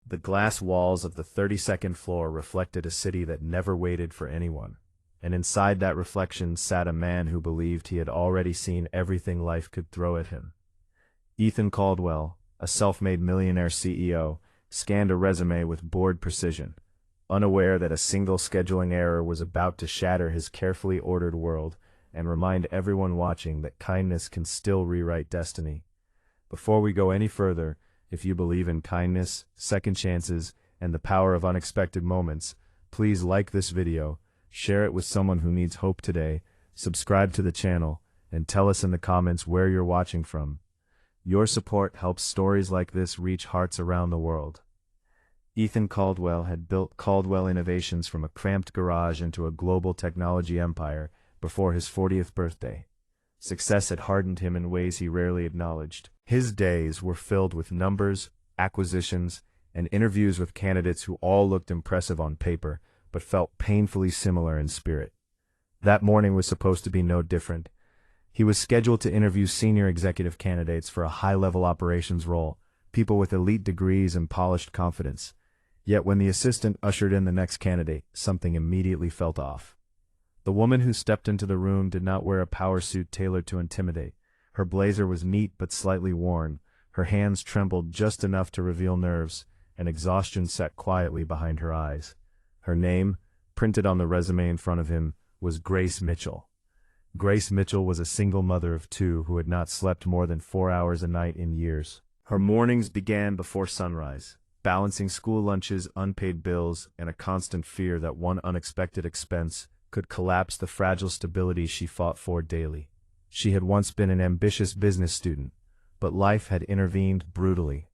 The glass walls of the 32nd floor reflected a city that never waited for anyone, and inside that reflection sat a man who believed he had already seen everything life could throw at him. Ethan Caldwell, a self-made millionaire CEO, scanned a resume with bored precision, unaware that a single scheduling error was about to shatter his carefully ordered world and remind everyone watching that kindness can still rewrite destiny. Before we go any further, if you believe in kindness, second chances, and the power of unexpected moments, please like this video, share it with someone who needs hope today, subscribe to the channel, and tell us in the comments where you're watching from. Your support helps stories like this reach hearts around the world. Ethan Caldwell had built Caldwell Innovations from a cramped garage into a global technology empire before his 40th birthday. Success had hardened him in ways he rarely acknowledged. His days were filled with numbers, acquisitions, and interviews with candidates who all looked impressive on paper, but felt painfully similar in spirit. That morning was supposed to be no different. He was scheduled to interview senior executive candidates for a high-level operations role, people with elite degrees and polished confidence. Yet when the assistant ushered in the next candidate, something immediately felt off. The woman who stepped into the room did not wear a power suit tailored to intimidate. Her blazer was neat but slightly worn, her hands trembled just enough to reveal nerves, and exhaustion sat quietly behind her eyes. Her name, printed on the resume in front of him, was Grace Mitchell. Grace Mitchell was a single mother of two who had not slept more than 4 hours a night in years. Her mornings began before sunrise, balancing school lunches, unpaid bills, and a constant fear that one unexpected expense could collapse the fragile stability she fought for daily. She had once been an ambitious business student, but life had intervened brutally.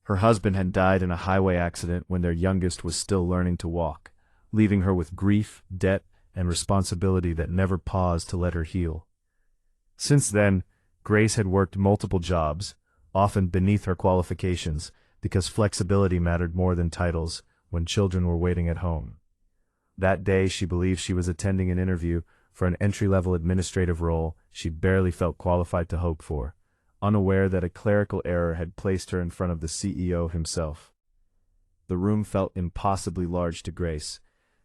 Her husband had died in a highway accident when their youngest was still learning to walk, leaving her with grief, debt, and responsibility that never paused to let her heal. Since then, Grace had worked multiple jobs, often beneath her qualifications, because flexibility mattered more than titles when children were waiting at home. That day, she believed she was attending an interview for an entry-level administrative role she barely felt qualified to hope for, unaware that a clerical error had placed her in front of the CEO himself. The room felt impossibly large to Grace.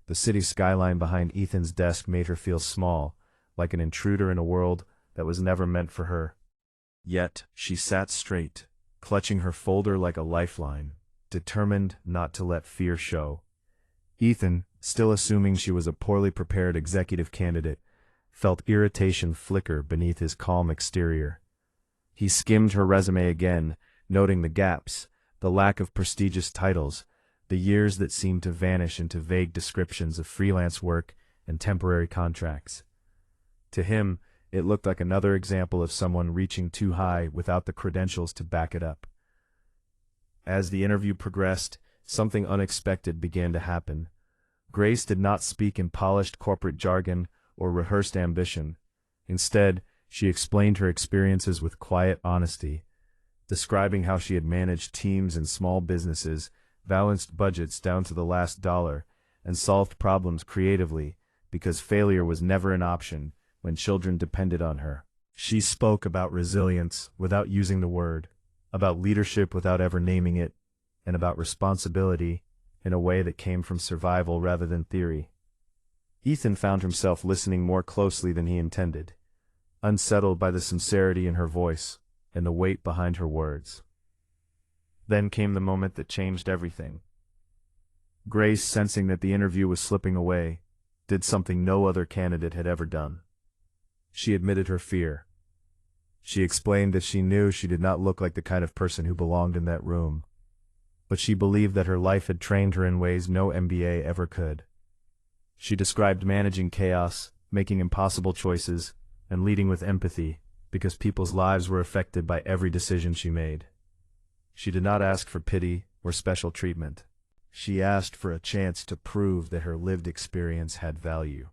The city skyline behind Ethan's desk made her feel small, like an intruder in a world that was never meant for her. Yet, she sat straight, clutching her folder like a lifeline, determined not to let fear show. Ethan, still assuming she was a poorly prepared executive candidate, felt irritation flicker beneath his calm exterior. He skimmed her resume again, noting the gaps, the lack of prestigious titles, the years that seemed to vanish into vague descriptions of freelance work and temporary contracts. To him, it looked like another example of someone reaching too high without the credentials to back it up. As the interview progressed, something unexpected began to happen. Grace did not speak in polished corporate jargon or rehearsed ambition. Instead, she explained her experiences with quiet honesty, describing how she had managed teams in small businesses, balanced budgets down to the last dollar, and solved problems creatively because failure was never an option when children depended on her. She spoke about resilience without using the word, about leadership without ever naming it, and about responsibility in a way that came from survival rather than theory. Ethan found himself listening more closely than he intended, unsettled by the sincerity in her voice and the weight behind her words. Then came the moment that changed everything. Grace, sensing that the interview was slipping away, did something no other candidate had ever done. She admitted her fear. She explained that she knew she did not look like the kind of person who belonged in that room, but she believed that her life had trained her in ways no MBA ever could. She described managing chaos, making impossible choices, and leading with empathy, because people's lives were affected by every decision she made. She did not ask for pity or special treatment. She asked for a chance to prove that her lived experience had value.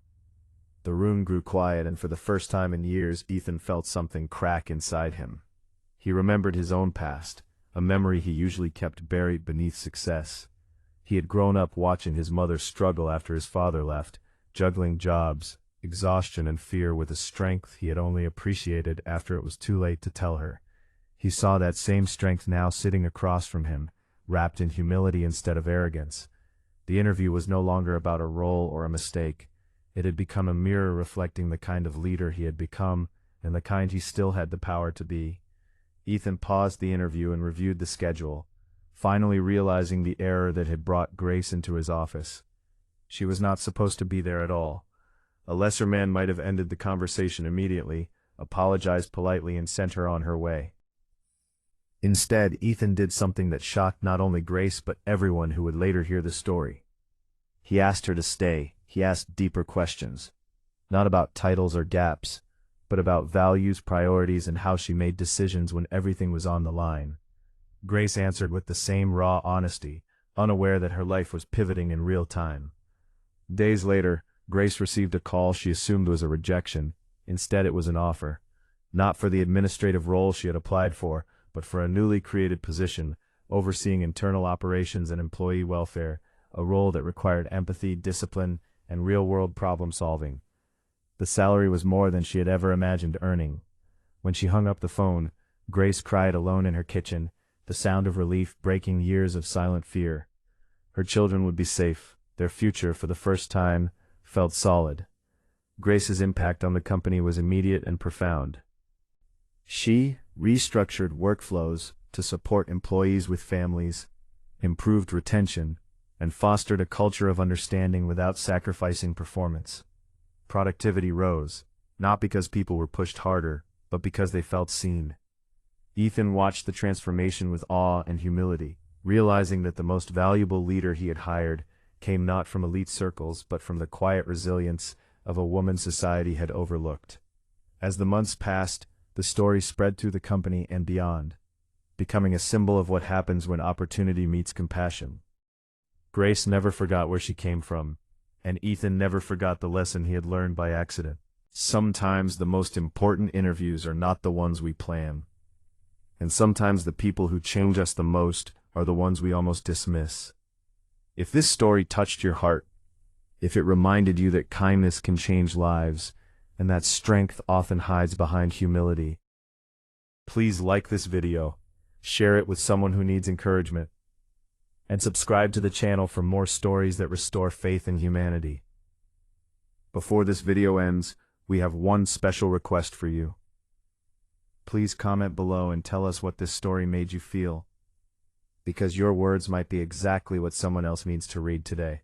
The room grew quiet, and for the first time in years, Ethan felt something crack inside him. He remembered his own past, a memory he usually kept buried beneath success. He had grown up watching his mother struggle after his father left, juggling jobs, exhaustion, and fear with a strength he had only appreciated after it was too late to tell her. He saw that same strength now sitting across from him, wrapped in humility instead of arrogance. The interview was no longer about a role or a mistake. It had become a mirror reflecting the kind of leader he had become and the kind he still had the power to be. Ethan paused the interview and reviewed the schedule, finally realizing the error that had brought Grace into his office. She was not supposed to be there at all. A lesser man might have ended the conversation immediately, apologized politely, and sent her on her way. Instead, Ethan did something that shocked not only Grace but everyone who would later hear the story. He asked her to stay. He asked deeper questions. Not about titles or gaps, but about values, priorities, and how she made decisions when everything was on the line. Grace answered with the same raw honesty, unaware that her life was pivoting in real time. Days later, Grace received a call she assumed was a rejection. Instead, it was an offer. Not for the administrative role she had applied for, but for a newly created position, overseeing internal operations and employee welfare, a role that required empathy, discipline, and real-world problem-solving. The salary was more than she had ever imagined earning. When she hung up the phone, Grace cried alone in her kitchen, the sound of relief breaking years of silent fear. Her children would be safe. Their future, for the first time, felt solid. Grace's impact on the company was immediate and profound. She restructured workflows to support employees with families, improved retention, and fostered a culture of understanding without sacrificing performance. Productivity rose, not because people were pushed harder, but because they felt seen. Ethan watched the transformation with awe and humility, realizing that the most valuable leader he had hired came not from elite circles but from the quiet resilience of a woman society had overlooked. As the months passed, the story spread through the company and beyond, becoming a symbol of what happens when opportunity meets compassion. Grace never forgot where she came from, and Ethan never forgot the lesson he had learned by accident. Sometimes the most important interviews are not the ones we plan, and sometimes the people who change us the most are the ones we almost dismiss. If this story touched your heart, if it reminded you that kindness can change lives, and that strength often hides behind humility, please like this video, share it with someone who needs encouragement, and subscribe to the channel for more stories that restore faith in humanity. Before this video ends, we have one special request for you. Please comment below and tell us what this story made you feel, because your words might be exactly what someone else needs to read today.